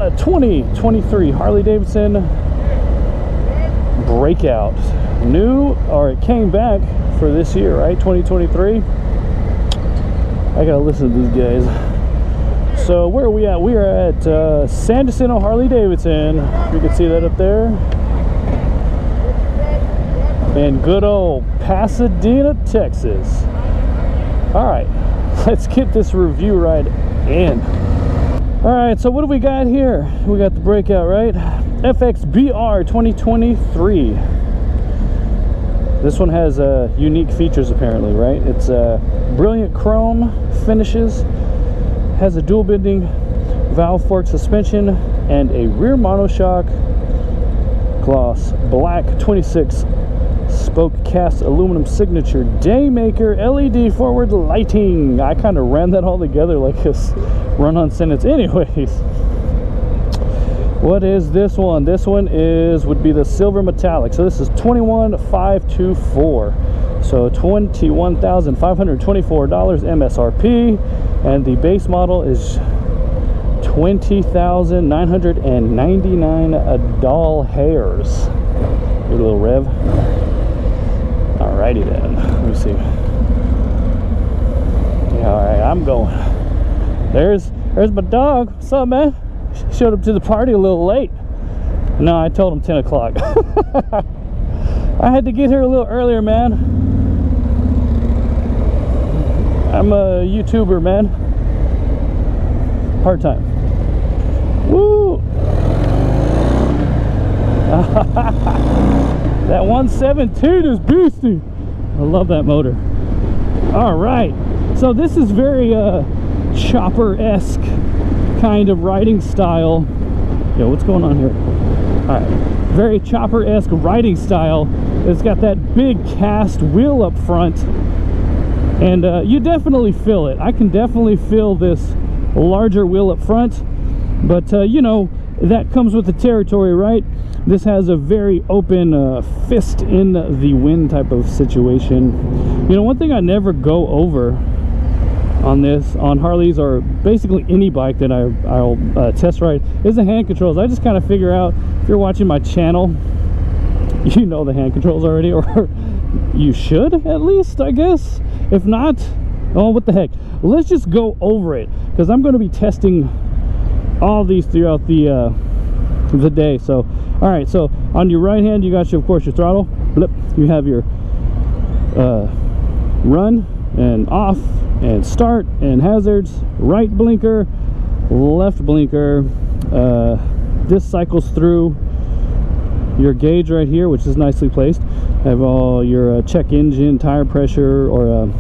on a 2023 Harley Davidson Breakout. New, or it came back for this year, right? 2023. I gotta listen to these guys. So where are we at? We are at JACINTO Harley Davidson. You can see that up there. In good old Pasadena, Texas. All right, let's get this review right in. All right, so what do we got here? We got the Breakout, right? FXBR 2023. This one has unique features apparently, right? It's brilliant chrome finishes, has a dual bending valve fork suspension, and a rear monoshock gloss black 26 spoke cast aluminum signature daymaker LED forward lighting. I kind of ran that all together like this run-on sentence. Anyways, what is this one? This one would be the silver metallic. So this is 21,524. So $21,524 MSRP, and the base model is $20,999 doll hairs. Your little rev. Alrighty then. Let me see. Yeah, all right, I'm going. There's my dog. What's up, man? Showed up to the party a little late. No, I told him 10 o'clock. I had to get here a little earlier, man. I'm a YouTuber, man. Part-time. Woo! That 117 is beastie. I love that motor. All right, so this is very chopper-esque kind of riding style. Yo, what's going on here? All right, very chopper-esque riding style. It's got that big cast wheel up front, and you definitely feel it. I can definitely feel this larger wheel up front, but you know, that comes with the territory, right? This has a very open fist in the wind type of situation. You know, one thing I never go over on this, on Harleys, or basically any bike that I'll test ride, is the hand controls. I just kind of figure out, if you're watching my channel, you know the hand controls already, or you should at least, I guess. If not, oh, what the heck. Let's just go over it, because I'm going to be testing all these throughout the day. So all right, so on your right hand you got of course your throttle. Blip. You have your run and off and start and hazards, right blinker, left blinker. This cycles through your gauge right here, which is nicely placed. Have all your check engine, tire pressure, or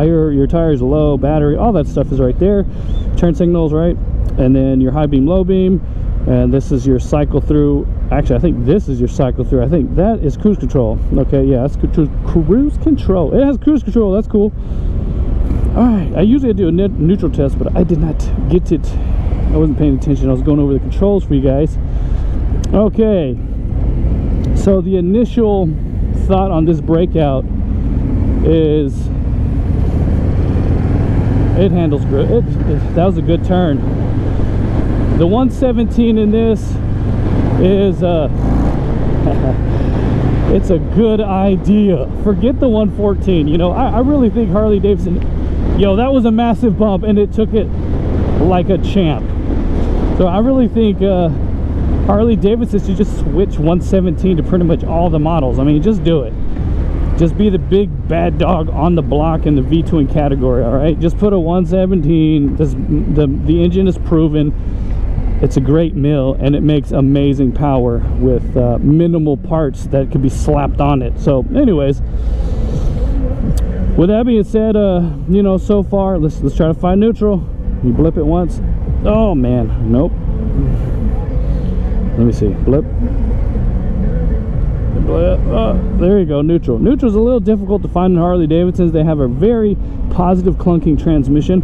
your tires low, battery, all that stuff is right there. Turn signals, right? And then your high beam, low beam, and this is your cycle through. Actually, I think this is your cycle through. I think that is cruise control. Okay, yeah, that's cruise control. It has cruise control. That's cool. All right, I usually do a neutral test, but I did not get it. I wasn't paying attention. I was going over the controls for you guys. Okay, so the initial thought on this Breakout is it handles good. That was a good turn. The 117 in this is it's a good idea. Forget the 114. You know, I really think Harley Davidson, yo, that was a massive bump and it took it like a champ. So I really think Harley Davidson should just switch 117 to pretty much all the models. I mean, just do it. Just be the big bad dog on the block in the V-twin category. All right, just put a 117. The engine is proven. It's a great mill, and it makes amazing power with minimal parts that could be slapped on it. So anyways, with that being said, you know, so far, let's try to find neutral. You blip it once. Oh man, nope. Let me see. Blip. Oh, there you go. Neutral. Neutral's a little difficult to find in Harley Davidsons. They have a very positive clunking transmission.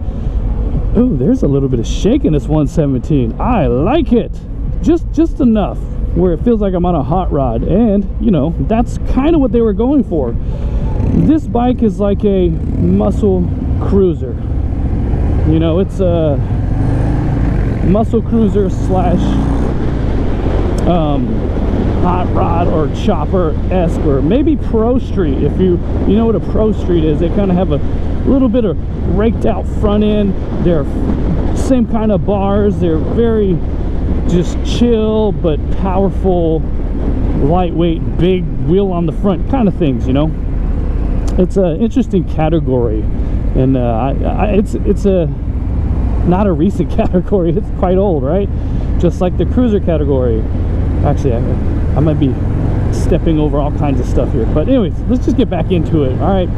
Ooh, there's a little bit of shake in this 117. I like it. Just enough where it feels like I'm on a hot rod, and you know, that's kind of what they were going for. This bike is like a muscle cruiser. You know, it's muscle cruiser slash hot rod or chopper-esque, or maybe pro street. If you know what a pro street is, they kind of have a little bit of raked out front end. They're same kind of bars. They're very just chill but powerful, lightweight, big wheel on the front kind of things, you know. It's an interesting category, and it's a not a recent category. It's quite old, right? Just like the cruiser category. Actually, I might be stepping over all kinds of stuff here, but anyways, let's just get back into it. All right,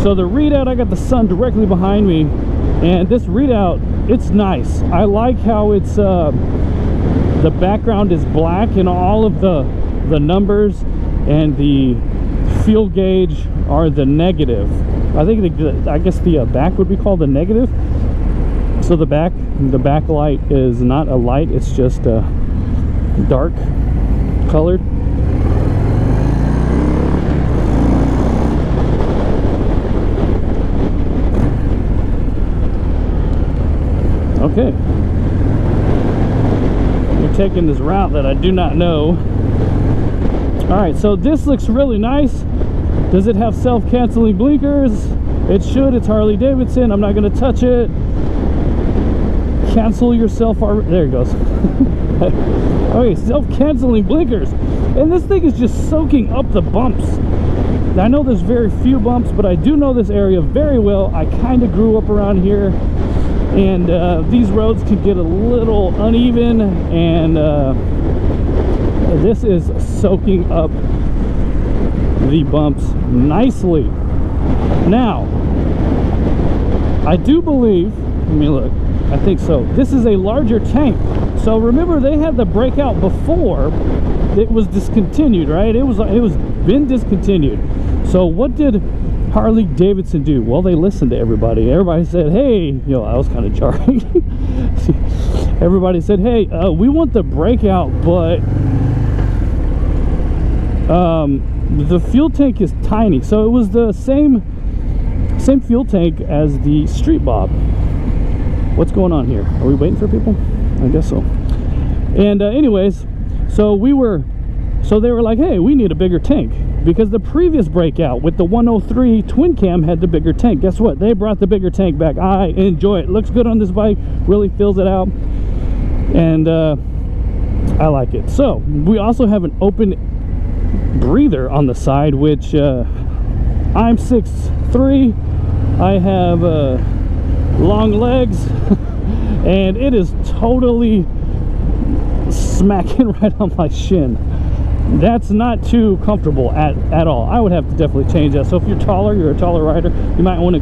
so the readout, I got the sun directly behind me, and this readout, it's nice. I like how it's the background is black and all of the numbers and the fuel gauge are the negative. I guess the back would be called the negative. So the back light is not a light, it's just dark colored. Okay, we're taking this route that I do not know. All right, so this looks really nice. Does it have self-canceling blinkers? It should. It's Harley Davidson. I'm not going to touch it. Cancel yourself. There it goes. Okay, self-canceling blinkers. And this thing is just soaking up the bumps. I know there's very few bumps, but I do know this area very well. I kind of grew up around here, and these roads can get a little uneven, and this is soaking up the bumps nicely. Now, I do believe, let me look, I think so, this is a larger tank. So remember, they had the Breakout before it was discontinued, right? It was been discontinued. So what did Harley Davidson do? Well, they listened to everybody. Everybody said, hey, I was kind of jarring. Everybody said, hey, we want the Breakout, but the fuel tank is tiny. So it was the same fuel tank as the Street Bob. What's going on here? Are we waiting for people? I guess so. And anyways, so they were like, hey, we need a bigger tank, because the previous Breakout with the 103 twin cam had the bigger tank. Guess what? They brought the bigger tank back. I enjoy it. Looks good on this bike, really fills it out, and I like it. So we also have an open breather on the side, which I'm 6'3", I have long legs, and it is totally smacking right on my shin. That's not too comfortable at all. I would have to definitely change that. So if you're a taller rider, you might want to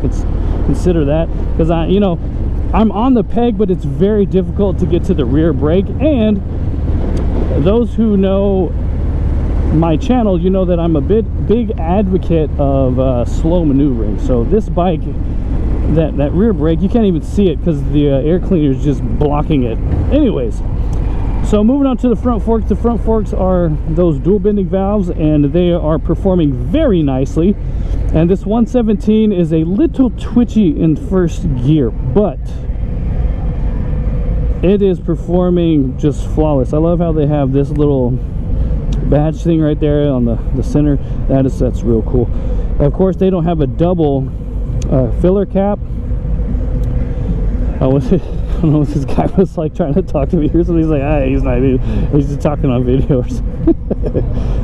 consider that, because I'm on the peg, but it's very difficult to get to the rear brake. And those who know my channel, you know that I'm a big advocate of slow maneuvering. So this bike, that rear brake, you can't even see it because the air cleaner is just blocking it. Anyways, so moving on to the front forks. The front forks are those dual bending valves, and they are performing very nicely. And this 117 is a little twitchy in first gear, but it is performing just flawless. I love how they have this little badge thing right there on the center. That's real cool. Of course, they don't have a double filler cap. I don't know what this guy was like trying to talk to me here, so he's like, he's just talking on videos.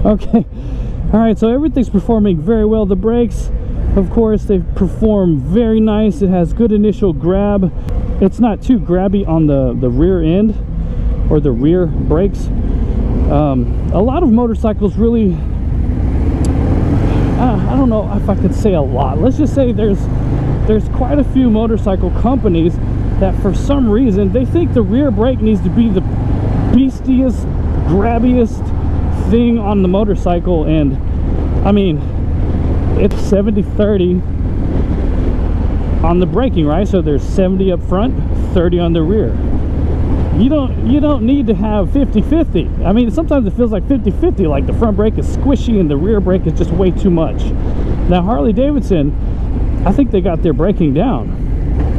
Okay, all right, so everything's performing very well. The brakes, of course, they perform very nice. It has good initial grab. It's not too grabby on the rear end or the rear brakes. A lot of motorcycles really, I don't know if I could say a lot. Let's just say there's quite a few motorcycle companies that for some reason they think the rear brake needs to be the beastiest, grabbiest thing on the motorcycle. And I mean, it's 70-30 on the braking, right? So there's 70 up front, 30 on the rear. You don't need to have 50-50. I mean, sometimes it feels like 50-50, like the front brake is squishy and the rear brake is just way too much. Now Harley Davidson, I think they got their braking down.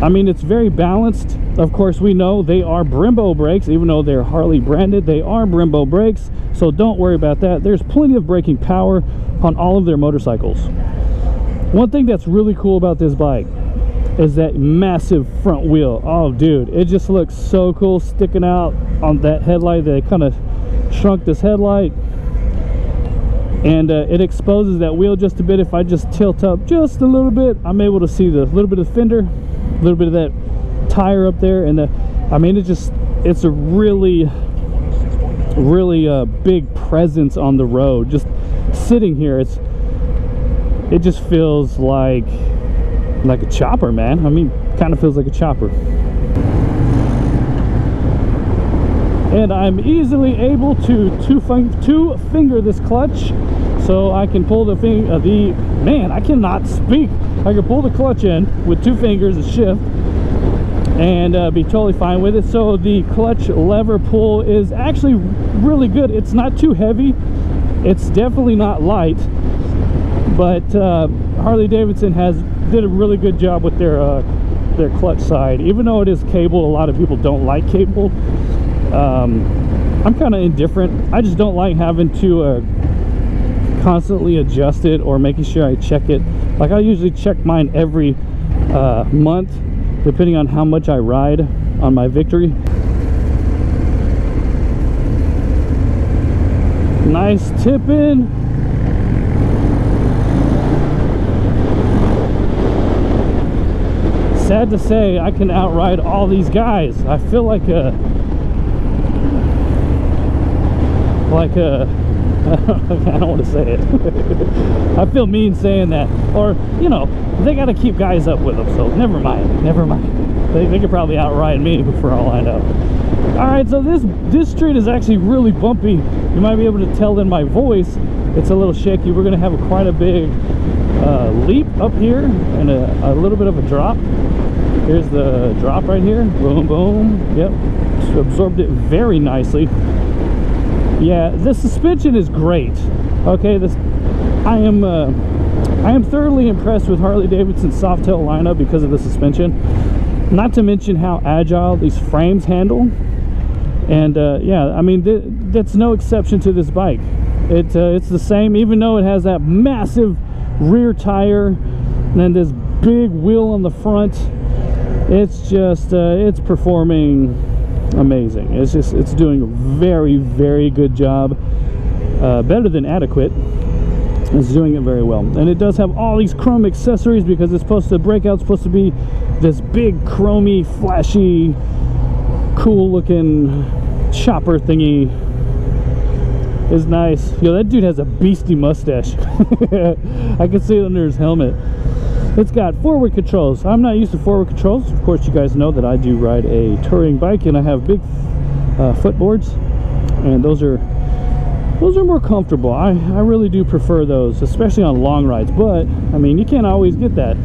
I mean, it's very balanced. Of course, we know they are Brembo brakes. Even though they're Harley branded, they are Brembo brakes, so don't worry about that. There's plenty of braking power on all of their motorcycles. One thing that's really cool about this bike is that massive front wheel. Oh dude, it just looks so cool sticking out on that headlight. They kind of shrunk this headlight, and it exposes that wheel just a bit. If I just tilt up just a little bit, I'm able to see the little bit of fender, a little bit of that tire up there, and I mean, it's a really big presence on the road. Just sitting here, it just feels like a chopper, man. I mean, kind of feels like a chopper. And I'm easily able to two-finger this clutch, so I can pull man, I cannot speak. I can pull the clutch in with 2 fingers, a shift, and be totally fine with it. So the clutch lever pull is actually really good. It's not too heavy. It's definitely not light, but Harley Davidson did a really good job with their clutch side. Even though it is cable, a lot of people don't like cable. I'm kind of indifferent. I just don't like having to constantly adjust it or making sure I check it. Like, I usually check mine every month, depending on how much I ride on my Victory. Nice tip-in. Sad to say, I can outride all these guys. I feel like a I don't want to say it. I feel mean saying that. Or, you know, they got to keep guys up with them, so never mind. They could probably outride me for all I know. Alright, so this street is actually really bumpy. You might be able to tell in my voice, it's a little shaky. We're going to have quite a big leap up here and a little bit of a drop. Here's the drop right here. Boom, boom. Yep. Absorbed it very nicely. Yeah, the suspension is great. Okay, I am thoroughly impressed with Harley Davidson's Softail lineup because of the suspension. Not to mention how agile these frames handle. And yeah, I mean, that's no exception to this bike. It's the same, even though it has that massive rear tire and then this big wheel on the front. It's just it's performing amazing. It's doing a very, very good job, better than adequate. It's doing it very well, and it does have all these chrome accessories because it's supposed to Breakout's supposed to be this big chromy, flashy, cool looking chopper thingy. Is nice. Yo, that dude has a beastie mustache. I can see it under his helmet. It's got forward controls. I'm not used to forward controls. Of course, you guys know that I do ride a touring bike, and I have big footboards, and those are more comfortable. I really do prefer those, especially on long rides. But I mean, you can't always get that.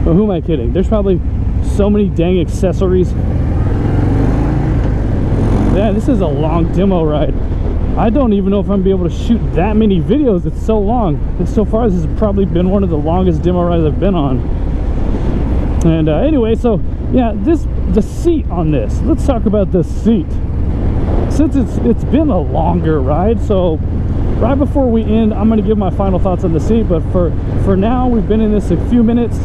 But who am I kidding? There's probably so many dang accessories. Yeah, this is a long demo ride. I don't even know if I'm gonna be able to shoot that many videos. It's so long. And so far, this has probably been one of the longest demo rides I've been on. And anyway, so yeah, the seat on this. Let's talk about the seat. Since it's been a longer ride, so right before we end, I'm gonna give my final thoughts on the seat. But for now, we've been in this a few minutes,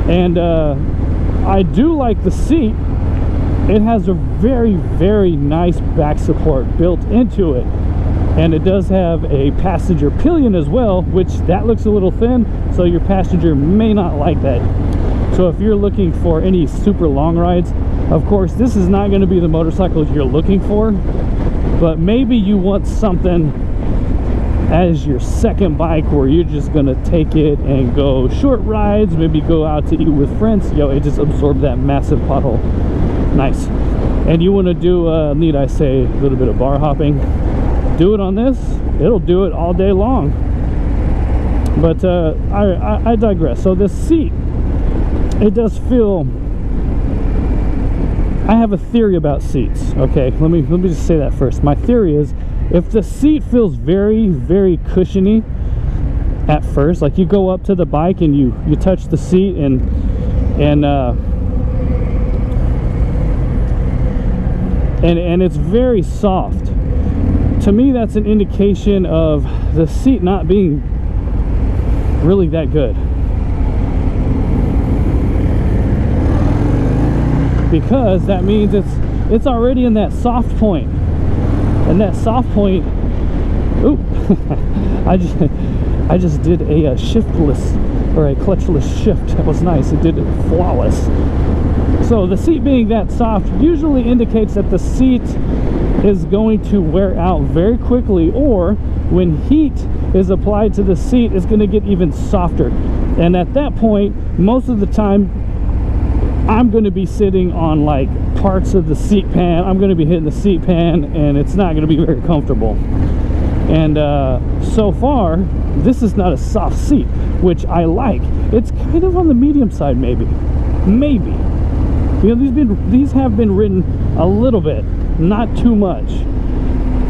and I do like the seat. It has a very, very nice back support built into it, and it does have a passenger pillion as well, which that looks a little thin, so your passenger may not like that. So if you're looking for any super long rides, of course this is not going to be the motorcycle you're looking for, but maybe you want something as your second bike where you're just going to take it and go short rides, maybe go out to eat with friends. Yo, it just absorbed that massive pothole. Nice. And you want to do need I say a little bit of bar hopping, do it on this. It'll do it all day long. But I digress. So this seat, it does feel, I have a theory about seats. Okay, let me just say that first. My theory is, if the seat feels very, very cushiony, at first. Like, you go up to the bike and you touch the seat, and it's very soft. To me, that's an indication of the seat not being really that good, because that means it's already in that soft point, and that soft point, oop, I just did a shiftless, or a clutchless shift. That was nice. It did it flawless. So the seat being that soft usually indicates that the seat is going to wear out very quickly, or when heat is applied to the seat, it's going to get even softer. And at that point, most of the time, I'm going to be sitting on like parts of the seat pan. I'm going to be hitting the seat pan, and it's not going to be very comfortable. And so far, this is not a soft seat, which I like. It's kind of on the medium side, maybe. You know, these have been ridden a little bit, not too much.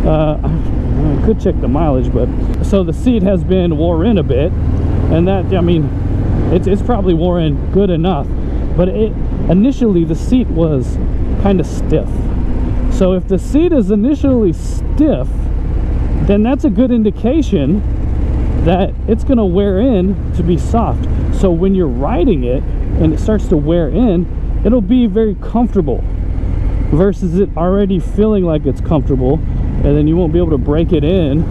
I could check the mileage, but so the seat has been wore in a bit, and that, I mean, it's probably wore in good enough. But initially the seat was kind of stiff. So if the seat is initially stiff, then that's a good indication that it's going to wear in to be soft. So when you're riding it and it starts to wear in, it'll be very comfortable, versus it already feeling like it's comfortable, and then you won't be able to break it in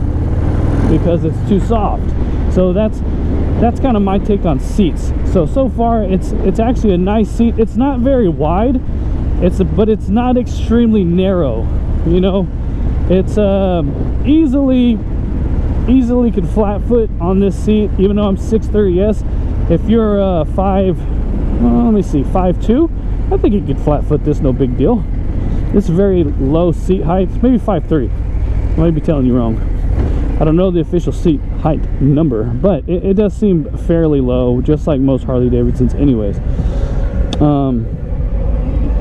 because it's too soft. So that's kind of my take on seats. So far it's actually a nice seat. It's not very wide, but it's not extremely narrow, you know. It's easily can flat foot on this seat, even though I'm 6'3". Yes, if you're 5'2", I think you could flat foot this, no big deal. It's very low seat height, maybe 5'3". I might be telling you wrong. I don't know the official seat height number, but it does seem fairly low, just like most Harley Davidsons anyways.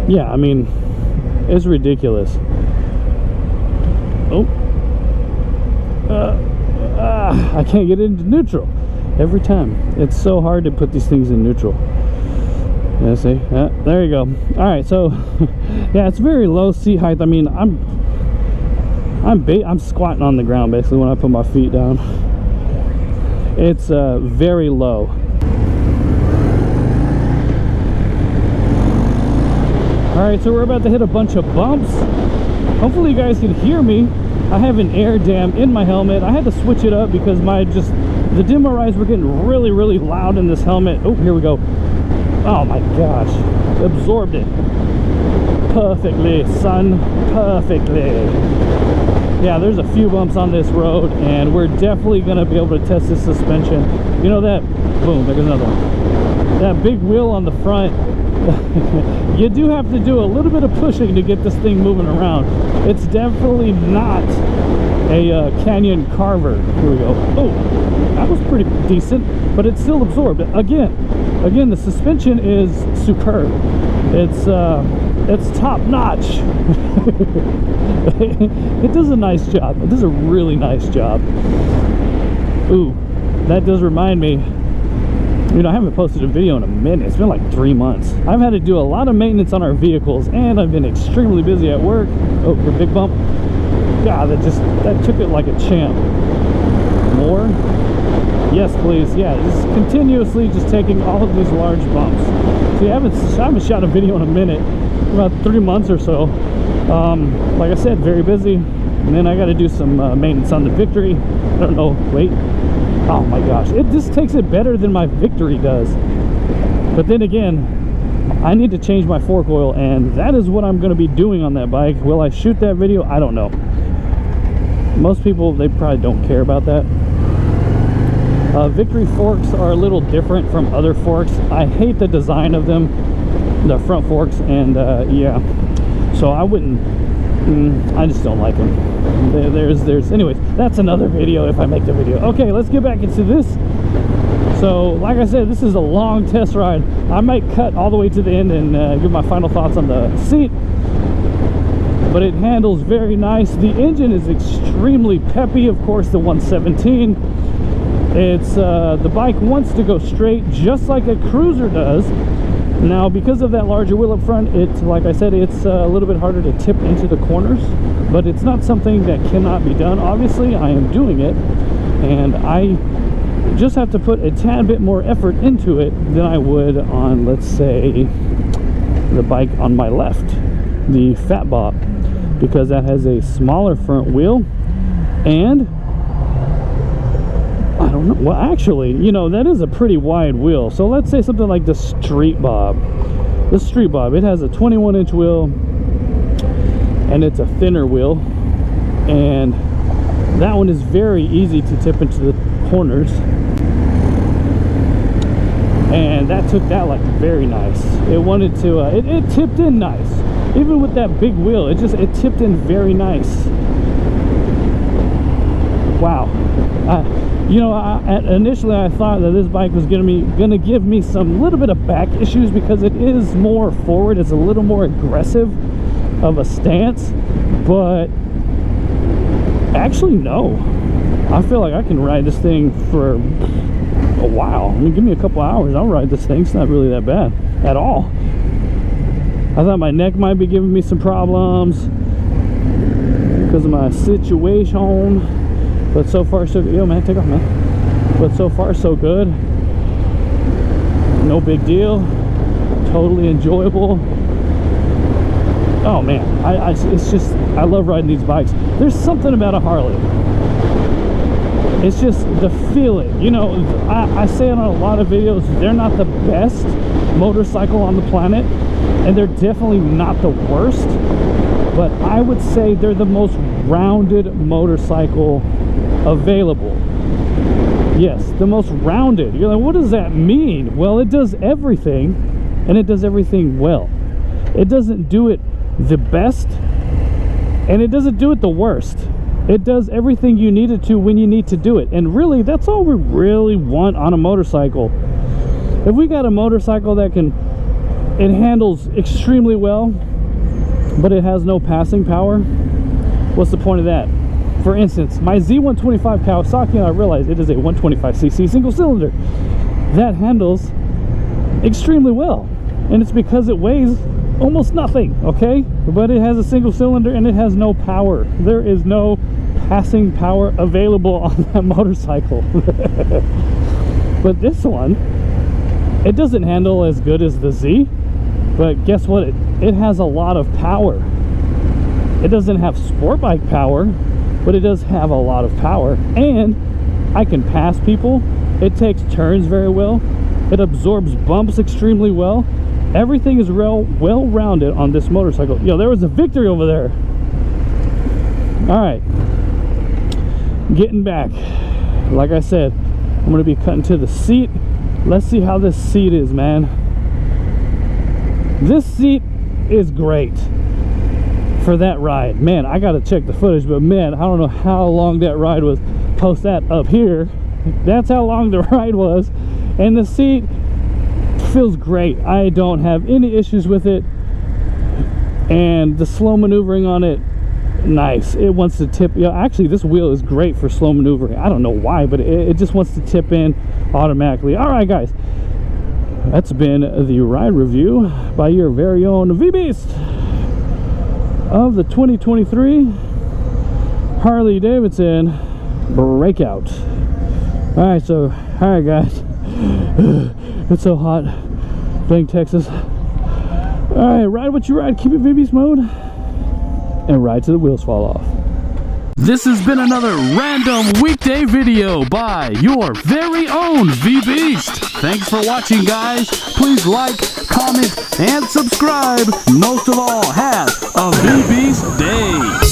Yeah, I mean, it's ridiculous. Oh, I can't get it into neutral every time. It's so hard to put these things in neutral. Yeah, see, there you go. All right, so yeah, it's very low seat height. I mean, I'm squatting on the ground basically when I put my feet down. It's very low. All right, so we're about to hit a bunch of bumps. Hopefully you guys can hear me. I have an air dam in my helmet. I had to switch it up because the demo rides were getting really, really loud in this helmet. Oh, here we go. Oh my gosh, absorbed it perfectly, son, perfectly. Yeah, there's a few bumps on this road, and we're definitely gonna be able to test this suspension. You know that, boom, there's another one. That big wheel on the front, you do have to do a little bit of pushing to get this thing moving around. It's definitely not a Canyon Carver. Here we go. Oh, that was pretty decent, but it's still absorbed. Again, the suspension is superb. It's top notch. It does a nice job. It does a really nice job. Ooh, that does remind me, you know, I haven't posted a video in a minute. It's been like 3 months. I've had to do a lot of maintenance on our vehicles, and I've been extremely busy at work. Oh, the big bump. God, that took it like a champ. More? Yes, please. Yeah, just continuously just taking all of these large bumps. See, I haven't shot a video in a minute, about 3 months or so. Like I said, very busy. And then I got to do some maintenance on the Victory. I don't know. Wait. Oh my gosh, it just takes it better than my Victory does. But then again, I need to change my fork oil, and that is what I'm going to be doing on that bike. Will I shoot that video? I don't know. Most people, they probably don't care about that. Victory forks are a little different from other forks. I hate the design of them, the front forks, and yeah, so I wouldn't, I just don't like them. Anyways, that's another video if I make the video. Okay, let's get back into this. So like I said, this is a long test ride. I might cut all the way to the end and give my final thoughts on the seat, but it handles very nice. The engine is extremely peppy. Of course, the 117, It's the bike wants to go straight just like a cruiser does. Now, because of that larger wheel up front, it's, like I said, it's a little bit harder to tip into the corners, but it's not something that cannot be done. Obviously, I am doing it, and I just have to put a tad bit more effort into it than I would on, let's say, the bike on my left, the Fat Bob, because that has a smaller front wheel, and I don't know, well, actually, you know, that is a pretty wide wheel. So let's say something like the Street Bob. The Street Bob, it has a 21-inch wheel, and it's a thinner wheel, and that one is very easy to tip into the corners, and that took that like very nice. It wanted to it tipped in nice. Even with that big wheel, it tipped in very nice. Wow. You know, initially I thought that this bike was gonna give me some little bit of back issues because it is more forward. It's a little more aggressive of a stance, but actually no. I feel like I can ride this thing for a while. I mean, give me a couple hours, I'll ride this thing. It's not really that bad at all. I thought my neck might be giving me some problems because of my situation, but so far so good. Yo man, take off, man. But so far so good. No big deal. Totally enjoyable. Oh man, it's just, I love riding these bikes. There's something about a Harley. It's just the feeling, you know. I say it on a lot of videos, they're not the best motorcycle on the planet, and they're definitely not the worst, but I would say they're the most rounded motorcycle available. Yes, the most rounded. You're like, what does that mean? Well, it does everything, and it does everything well. It doesn't do it the best, and it doesn't do it the worst. It does everything you need it to when you need to do it, and really that's all we really want on a motorcycle. If we got a motorcycle that it handles extremely well, but it has no passing power, what's the point of that? For instance, my Z125 Kawasaki, and I realize it is a 125cc single cylinder, that handles extremely well, and it's because it weighs almost nothing, okay? But it has a single cylinder and it has no power. There is no passing power available on that motorcycle. But this one, it doesn't handle as good as the Z, but guess what? It has a lot of power. It doesn't have sport bike power, but it does have a lot of power, and I can pass people. It takes turns very well. It absorbs bumps extremely well. Everything is well-rounded on this motorcycle. Yo, there was a victory over there. All right, getting back. Like I said, I'm going to be cutting to the seat. Let's see how this seat is, man. This seat is great for that ride. Man, I got to check the footage, but man, I don't know how long that ride was. Post that up here. That's how long the ride was, and the seat feels great. I don't have any issues with it, and the slow maneuvering on it, nice. It wants to tip. Yeah, actually this wheel is great for slow maneuvering. I don't know why, but it just wants to tip in automatically. All right guys, that's been the ride review by your very own Vbeast of the 2023 Harley Davidson Breakout. All right guys, it's so hot playing Texas. All right, ride what you ride, keep it Vbeast mode, and ride till the wheels fall off. This has been another random weekday video by your very own Vbeast. Thanks for watching, guys. Please like, comment, and subscribe. Most of all, have a Vbeast day.